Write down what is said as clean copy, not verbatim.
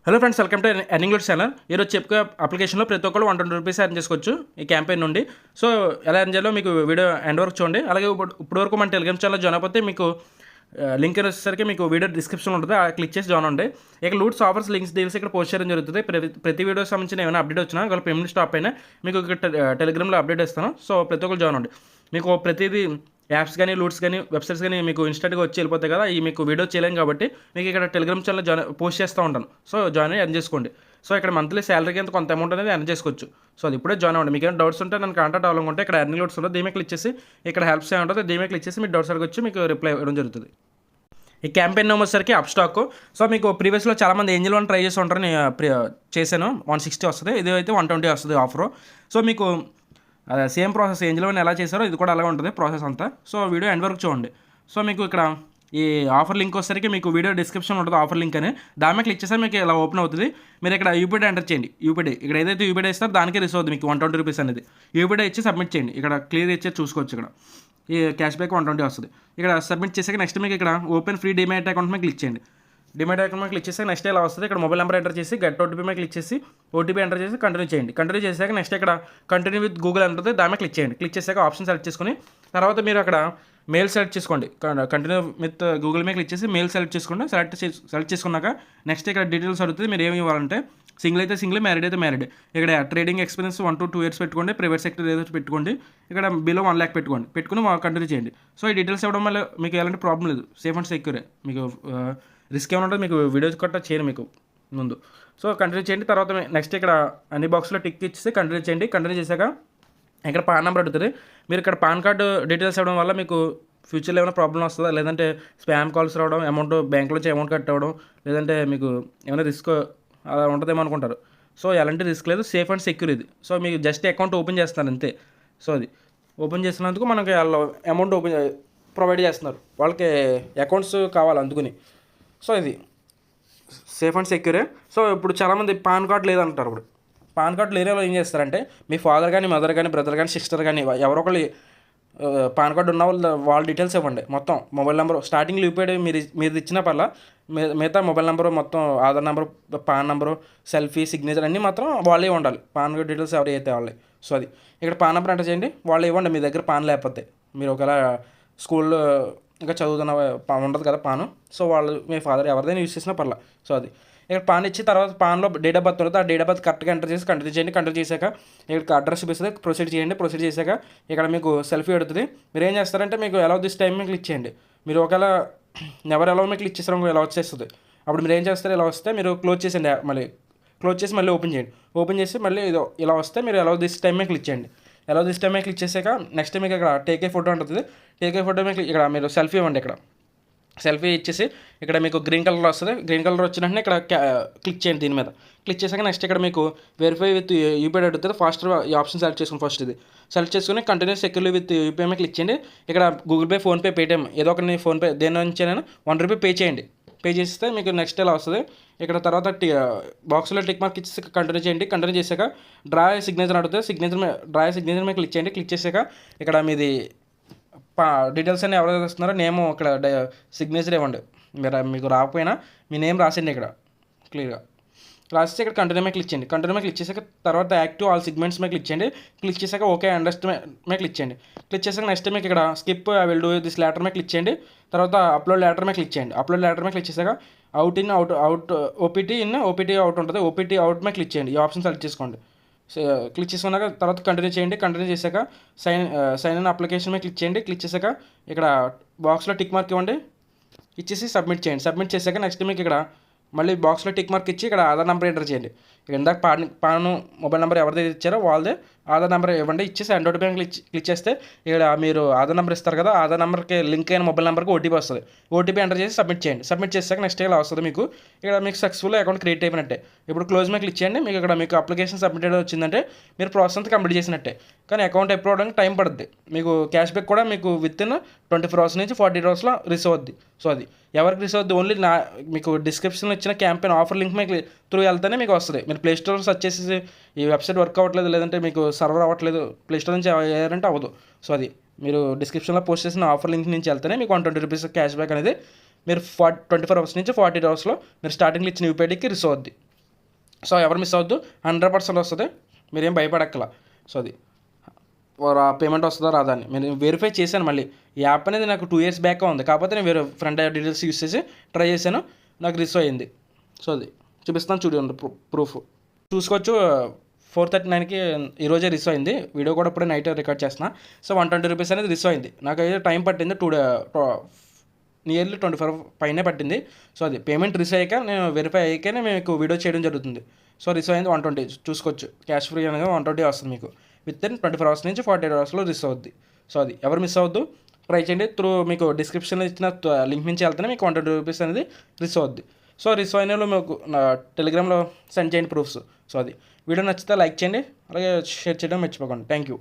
Hello friends, welcome to earning loots channel. ఈరోజు చెప్పుకో అప్లికేషన్లో ప్రతి ఒక్కరు 120 రూపీస్ ఎర్న్ చేసుకోవచ్చు ఈ క్యాంపెయిన్ నుండి. సో ఎలా ఎర్న్ చేయాలో మీకు వీడియో ఎండ్ వరకు చూడండి. అలాగే ఇప్పుడు వరకు మన టెలిగ్రామ్ ఛానల్ జాయిన్ అయిపోతే మీకు లింక్ వచ్చేసరికి మీకు వీడియో డిస్క్రిప్షన్ ఉంటుంది, ఆ క్లిక్ చేసి జాయిన్ అవ్వండి. ఇక లూట్స్ ఆఫర్స్ లింక్స్ డీల్స్ ఇక్కడ పోస్ట్ చేయడం జరుగుతుంది. ప్రతి వీడియో సంబంధించిన ఏమైనా అప్డేట్ వచ్చినా ఒకవేళ పేమెంట్ స్టాప్ అయినా మీకు ఇక్కడ టెలిగ్రామ్లో అప్డేట్ ఇస్తాను. సో ప్రతి ఒక్కరు జాయిన్ అవ్వండి. మీకు ప్రతిదీ యాప్స్ కానీ లూట్స్ కానీ వెబ్సైట్స్ కానీ మీకు ఇన్స్టెంట్గా వచ్చి వెళ్ళిపోతాయి కదా, ఈ మీకు వీడియో చేయలేం కాబట్టి మీకు ఇక్కడ టెలిగ్రామ్ ఛానల్ పోస్ట్ చేస్తూ ఉంటాను. సో జాయిన్ అయ్యి ఎర్న్ చేసుకోండి. సో ఇక్కడ మంత్లీ శాలరీకి అంత కొంత అమౌంట్ అనేది ఎర్న్ చేసుకోవచ్చు. సో అది ఇప్పుడే జాయిన్ అవ్వండి. మీకు ఏమైనా డౌట్స్ ఉంటే నన్ను కాంటాక్ట్ అవ్వాలనుకుంటే ఇక్కడ ఎర్నింగ్ లూట్స్ ఉంటుంది, దీమే క్లిక్ చేసి ఇక్కడ హెల్ప్స్ ఏమి ఉంటుంది, దీమే క్లిక్ చేసి మీ డౌట్స్ అడిగి వచ్చి మీకు రిప్లై ఇవ్వడం జరుగుతుంది. ఈ క్యాంపెయిన్ వచ్చేసరికి అప్ స్టాక్. సో మీకు ప్రీవియస్లో చాలామంది ఏంజిల్ వన్ ట్రై చేసి ఉంటారు, నేను చేశాను. 160 వస్తుంది, ఇది అయితే 120 వస్తుంది ఆఫర్. సో మీకు అదే సేమ్ ప్రాసెస్ ఏంజిల్ వన్ ఎలా చేశారో ఇది కూడా అలాగే ఉంటుంది ప్రాసెస్ అంతా. సో వీడియో ఎండ్ వరకు చూడండి. సో మీకు ఇక్కడ ఈ ఆఫర్ లింక్ వచ్చేసరికి మీకు వీడియో డిస్క్రిప్షన్ ఉంటుంది ఆఫర్ లింక్ అని, దాని క్లిక్ చేస్తే మీకు ఇలా ఓపెన్ అవుతుంది. మీరు ఇక్కడ యూపీడీ ఎంటర్ చేయండి. యూపీడీ ఇక్కడ ఏదైతే యూపీడీ ఇస్తారో దానికి రిసీవ్ అవుతుంది మీకు 120 రూపీస్ అనేది. యూపీడీ ఇచ్చి సబ్మిట్ చేయండి. ఇక్కడ క్లియర్ ఇచ్చి చూసుకోవచ్చు. ఇక్కడ ఈ క్యాష్ బ్యాక్ 120 వస్తుంది. ఇక్కడ సబ్మిట్ చేసాక నెక్స్ట్ మీకు ఇక్కడ ఓపెన్ ఫ్రీ డిమాట్ అకౌంట్ మీద క్లిక్ చేయండి. డిమాట్ అకౌంట్ మీద క్లిక్ చేసాక నెక్స్ట్ ఇలా వస్తుంది. ఇక్కడ మొబైల్ నెంబర్ ఎంటర్ చేసి గెట్ ఓటీపీ మీద క్లిక్ చేసి ఓటీపీ ఎంటర్ చేసి కంటిన్యూ చేయండి. కంటిన్యూ చేశాక నెక్స్ట్ ఇక్కడ కంటిన్యూ విత్ గూగుల్ ఉంటుంది, దాని మీద క్లిక్ చేయండి. క్లిక్ చేశాక ఆప్షన్ సెలెక్ట్ చేసుకుని తర్వాత మీరు అక్కడ మెయిల్ సెలెక్ట్ చేసుకోండి. కంటిన్యూ విత్ గూగుల్ మీద క్లిక్ చేసి మెయిల్ సెలెక్ట్ చేసుకోండి. సెలెక్ట్ చేసుకున్నాక నెక్స్ట్ ఇక్కడ డీటెయిల్స్ అడుగుతుంది. మీరు ఏమి ఇవ్వాలంటే సింగిల్ అయితే సింగిల్, మ్యారీడ్ అయితే మ్యారీడ్. ఇక్కడ ట్రేడింగ్ ఎక్స్పీరియన్స్ 1 to 2 years పెట్టుకోండి. ప్రైవేట్ సెక్టర్ ఏదో పెట్టుకోండి. ఇక్కడ బిలో 1 lakh పెట్టుకుని కంటిన్యూ చేయండి. సో ఈ డీటెయిల్స్ ఇవ్వడం వల్ల మీకు ఎలాంటి ప్రాబ్లం లేదు, సేఫ్ అండ్ సెక్యూరే. మీకు రిస్క్ ఏమైనా ఉంటుంది, మీకు వీడియోస్ కట్టా చేయను మీకు ముందు. సో కంటిన్యూ చేయండి. తర్వాత నెక్స్ట్ ఇక్కడ అన్ని బాక్స్లో టిక్ ఇచ్చేసి కంటిన్యూ చేయండి. కంటిన్యూ చేశాక ఇక్కడ పాన్ నెంబర్ అడుగుతుంది. మీరు ఇక్కడ పాన్ కార్డు డీటెయిల్స్ ఇవ్వడం వల్ల మీకు ఫ్యూచర్లో ఏమైనా ప్రాబ్లం వస్తుందా, లేదంటే స్పామ్ కాల్స్ రావడం, అమౌంట్ బ్యాంక్ నుంచి అమౌంట్ కట్ అవ్వడం, లేదంటే మీకు ఏమైనా రిస్క్ అలా ఉంటుందేమో అనుకుంటారు. సో ఎలాంటి రిస్క్ లేదు, సేఫ్ అండ్ సెక్యూర్ ఇది. సో మీకు జస్ట్ అకౌంట్ ఓపెన్ చేస్తున్నారు అంతే. సో అది ఓపెన్ చేసినందుకు మనకి వాళ్ళు అమౌంట్ ప్రొవైడ్ చేస్తున్నారు, వాళ్ళకి అకౌంట్స్ కావాలి అందుకుని. సో ఇది సేఫ్ అండ్ సెక్యూరే. సో ఇప్పుడు చాలామంది పాన్ కార్డు లేదంటారు. ఇప్పుడు పాన్ కార్డు లేని వాళ్ళు ఏం చేస్తారంటే మీ ఫాదర్ కానీ మదర్ కానీ బ్రదర్ కానీ సిస్టర్ కానీ ఎవరో ఒకళ్ళు పాన్ కార్డు ఉన్న వాళ్ళ డీటెయిల్స్ ఇవ్వండి. మొత్తం మొబైల్ నెంబర్ స్టార్టింగ్లో యూపీఐ మీరు ఇచ్చిన పర్లా, మిగతా మొబైల్ నెంబరు మొత్తం Aadhaar number pan number selfie signature అన్నీ మాత్రం వాళ్ళే ఉండాలి. పాన్ కార్డు డీటెయిల్స్ ఎవరు అయితే వాళ్ళే. సో అది ఇక్కడ పాన్ నెంబర్ ఎంటర్ చేయండి. వాళ్ళు ఇవ్వండి. మీ దగ్గర పాన్ లేకపోతే మీరు ఒకవేళ స్కూల్లో ఇంకా చదువుతున్న ఉండదు కదా పాను. సో వాళ్ళు మీ ఫాదర్ ఎవరిదైనా యూజ్ చేసినా పర్లా. సో అది ఇక్కడ పాన్ ఇచ్చి తర్వాత పాన్లో డేట్ ఆఫ్ బర్త్ ఉంటుంది, ఆ డేట్ ఆఫ్ బర్త్ కరెక్ట్గా ఎంటర్ చేసి కంటిన్యూ చేయండి. కంటిన్యూ చేశాక ఇక్కడ అడ్రస్ చూపిస్తుంది, ప్రొసీడ్ చేయండి. ప్రొసీడ్ చేశాక ఇక్కడ మీకు సెల్ఫీ అడుగుతుంది. మీరు ఏం చేస్తారంటే మీకు అలౌ దిస్ టైం మీద క్లిక్ చేయండి. మీరు ఒకవేళ ఎవరు అలౌ మీద క్లిక్ చేస్తారో ఇలా వచ్చేస్తుంది. అప్పుడు మీరు ఏం చేస్తారు, ఇలా వస్తే మీరు క్లోజ్ చేసేయండి. మళ్ళీ క్లోజ్ చేసి మళ్ళీ ఓపెన్ చేయండి. ఓపెన్ చేసి మళ్ళీ ఇలా వస్తే మీరు అలౌ దిస్ టైం మీద క్లిక్ చేయండి. అలౌ దిస్ టైం మీద క్లిక్ చేశాక నెక్స్ట్ మీకు ఇక్కడ టేక్ ఏ ఫోటో ఉంటుంది. టేక్ ఏ ఫోటో మీద ఇక్కడ మీరు సెల్ఫీ ఇవ్వండి. ఇక్కడ సెల్ఫీ ఇచ్చేసి ఇక్కడ మీకు గ్రీన్ కలర్ వస్తుంది. గ్రీన్ కలర్ వచ్చిన వెంటనే ఇక్కడ క్లిక్ చేయండి. దీని మీద క్లిక్ చేశాక నెక్స్ట్ ఇక్కడ మీకు వెరిఫై విత్ యూపీఐ అడుగుతుంది. ఫాస్ట్ ఈ ఆప్షన్ సెలెక్ట్ చేసుకుని ఫస్ట్ ఇది సెలెక్ట్ చేసుకుని కంటిన్యూ సెక్యూర్లీ విత్ యూపీఐ మీద క్లిక్ చేయండి. ఇక్కడ గూగుల్ పే, ఫోన్పే, పేటిఎం ఏదో ఒకటి ఫోన్పే దేని నుంచి అయినా 1 రూపీ పే చేయండి. పే చేస్తే మీకు నెక్స్ట్ ఇలా వస్తుంది. ఇక్కడ తర్వాత బాక్స్లో టిక్ మార్క్ ఇచ్చేసి కంటిన్యూ చేయండి. కంటిన్యూ చేశాక డ్రా సిగ్నేచర్ అడుగుతుంది. డ్రా సిగ్నేచర్ మీద క్లిక్ చేయండి. క్లిక్ చేశాక ఇక్కడ మీది డీటెయిల్స్ అన్నీ ఎవరైతే వస్తున్నారో నేమ్ ఇక్కడ సిగ్నేచర్ ఇవ్వండి. మీకు రాకపోయినా మీ నేమ్ రాసేయండి. ఇక్కడ క్లియర్గా రాసేసి ఇక్కడ కంటిన్యూ మీద క్లిక్ చేయండి. కంటిన్యూ మీద క్లిక్ చేశాక తర్వాత యాక్టివ్ ఆల్ సెగ్మెంట్స్ మీద క్లిక్ చేయండి. క్లిక్ చేశాక ఓకే అండర్స్టాండ్ మీద క్లిక్ చేయండి. క్లిక్ చేశాక నెక్స్ట్ మీకు ఇక్కడ skip I will do this letter మీద క్లిక్ చేయండి. తర్వాత అప్లోడ్ లెటర్ మీద క్లిక్ చేయండి. అప్లోడ్ లెటర్ మీద క్లిక్ చేశాక అవుట్ ఓపీటీ అవుట్ ఉంటుంది. ఓపీటీ అవుట్ మీద క్లిక్ చేయండి. ఈ ఆప్షన్ సెలెక్ట్ చేసుకోండి. క్లిక్ చేసుకున్నాక తర్వాత కంటిన్యూ చేయండి. కంటిన్యూ చేశాక సైన్ ఇన్ అప్లికేషన్ మీద క్లిక్ చేయండి. క్లిక్ చేశాక ఇక్కడ బాక్స్లో టిక్ మార్క్ ఇవ్వండి. ఇచ్చేసి సబ్మిట్ చేయండి. సబ్మిట్ చేశాక నెక్స్ట్ మీకు ఇక్కడ మళ్ళీ బాక్స్లో టిక్ మార్క్ ఇచ్చి ఇక్కడ ఆధార్ నెంబర్ ఎంటర్ చేయండి. ఇందాక పాన్ మొబైల్ నెంబర్ ఎవరిదైతే ఇచ్చారో వాళ్ళదే ఆధార్ నెంబర్ ఇవ్వండి. ఇచ్చేసి అండ్ ఓటీపీ క్లిక్ చేస్తే ఇక్కడ మీరు ఆధార్ నెంబర్ ఇస్తారు కదా, ఆధార్ నెంబర్కి లింక్ అయిన మొబైల్ నెంబర్కి ఓటీపీ వస్తుంది. ఓటీపీ ఎంటర్ చేసి సబ్మిట్ చేయండి. సబ్మిట్ చేశాక నెక్స్ట్ ఇలా వస్తుంది. మీకు ఇక్కడ మీకు సక్సెస్ఫుల్ అకౌంట్ క్రియేట్ అయిపోయినట్టే. ఇప్పుడు క్లోజ్ మీద క్లిక్ చేయండి. మీకు ఇక్కడ మీకు అప్లికేషన్ సబ్మిటెడ్ వచ్చిందంటే మీరు ప్రాసెస్ అంతా కంప్లీట్ చేసినట్టే. కానీ అకౌంట్ అప్రూవ్ అవడానికి టైం పడుతుంది. మీకు క్యాష్ బ్యాక్ కూడా మీకు విత్ ఇన్ 24 hours నుంచి 40 hours రిసీవ్ అవుద్ది. సో అది ఎవరికి రిసీవ్ అవుద్ది, ఓన్లీ మీకు డిస్క్రిప్షన్లో ఇచ్చిన క్యాంపెయిన్ ఆఫర్ లింక్ మీకు త్రూ వెళ్తేనే మీకు వస్తుంది. మీరు ప్లే స్టోర్ సెర్చ్ చేసి ఈ వెబ్సైట్ వర్క్ అవ్వట్లేదు, లేదంటే మీకు సర్వర్ అవ్వట్లేదు, ప్లే స్టోర్ నుంచి అయ్యారంటే అవ్వదు. సో అది మీరు డిస్క్రిప్షన్లో పోస్ట్ చేసిన ఆఫర్ లింక్ నుంచి వెళ్తేనే మీకు 120 రూపీస్ క్యాష్ బ్యాక్ అనేది మీరు 24 hours నుంచి 40 hours మీరు స్టార్టింగ్లో ఇచ్చిన యూపీఐకి రిసీవ్ అవుద్ది. సో ఎవరు మిస్ అవ్వద్దు, 100% వస్తుంది, మీరేం భయపడక్కల. సో అది పేమెంట్ వస్తుందో రాదా అని నేను వెరిఫై చేశాను. మళ్ళీ ఈ యాప్ అనేది నాకు 2 years బ్యాక్ ఉంది, కాకపోతే నేను వేరే ఫ్రంట్ డీటెయిల్స్ యూస్ చేసి ట్రై చేశాను, నాకు రిసీవ్ అయింది. సో అది చూపిస్తాను, చూడండి ప్రూఫ్ చూసుకోవచ్చు. 4:39కి ఈరోజే రిసీవ్ అయింది. వీడియో కూడా ఇప్పుడే నైట్ రికార్డ్ చేస్తున్నా. సో 120 రూపీస్ అనేది రిసీవ్ అయింది. నాకు అయితే టైం పట్టింది, నియర్లీ 24 పైనే పట్టింది. సో అది పేమెంట్ రిసీవ్ అయ్యాక, నేను వెరిఫై అయ్యాకనే మీకు వీడియో చేయడం జరుగుతుంది. సో రిసీవ్ అయింది 120, చూసుకోవచ్చు. క్యాష్ ఫ్రీ అనేది 120 వస్తుంది మీకు. విత్ ఇన్ 24 hours నుంచి 48 hours రిసీవ్ అవుద్ది. సో అది ఎవరు మిస్ అవ్వద్దు, ట్రై చేయండి. మీకు డిస్క్రిప్షన్లో ఇచ్చిన లింక్ నుంచి వెళ్తేనే మీకు 120 రూపీస్ అనేది రిసీవ్ అవుద్ది. సో రిసీవ్ అయిన మీకు నా టెలిగ్రామ్లో సెండ్ చేయండి ప్రూఫ్స్. సో అది వీడియో నచ్చితే లైక్ చేయండి, అలాగే షేర్ చేయడం మర్చిపోకండి. Thank you.